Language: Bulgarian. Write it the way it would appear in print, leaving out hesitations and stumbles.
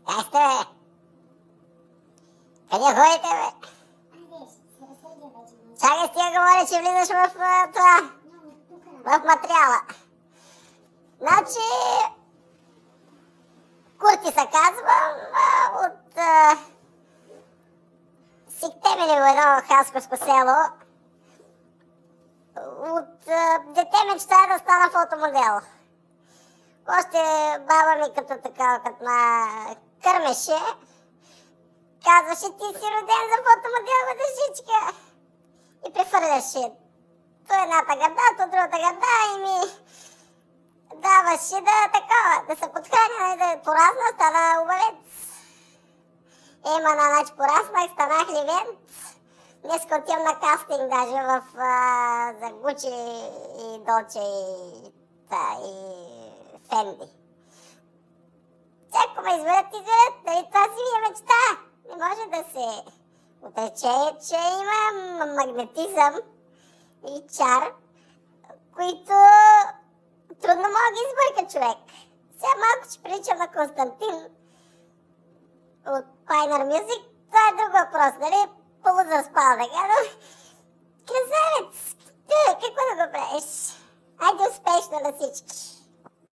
Как сте, бе? Къде ходите, бе? Чакай, стига говоря, че влизаш в това. В материала. Значи... Курти се казвам, от Сиктемелево, едно хасковско село. От дете мечтая да стана фотомодел. Още баба ми като така, като ма кърмеше, казваше: ти си роден за фотомодел, дъжичка. И прехвърляше то едната гърда, то другата гърда и ми даваше да се подхраня, да порасна, стана обалец. Значи пораснах, станах ливент. Днеска отивам на кастинг даже за Гучи и Долче и Фенди. Ако ме изберат, дали това си ми е мечта? Не може да се отрече, че има магнетизъм и чар, които трудно мога да избърка човек. Сега малко ще приличам на Константин от Pioneer Music. Това е друг въпрос, нали? Полузаспал, така, но... Красавец! Какво да го правиш? Айде успешно на всички!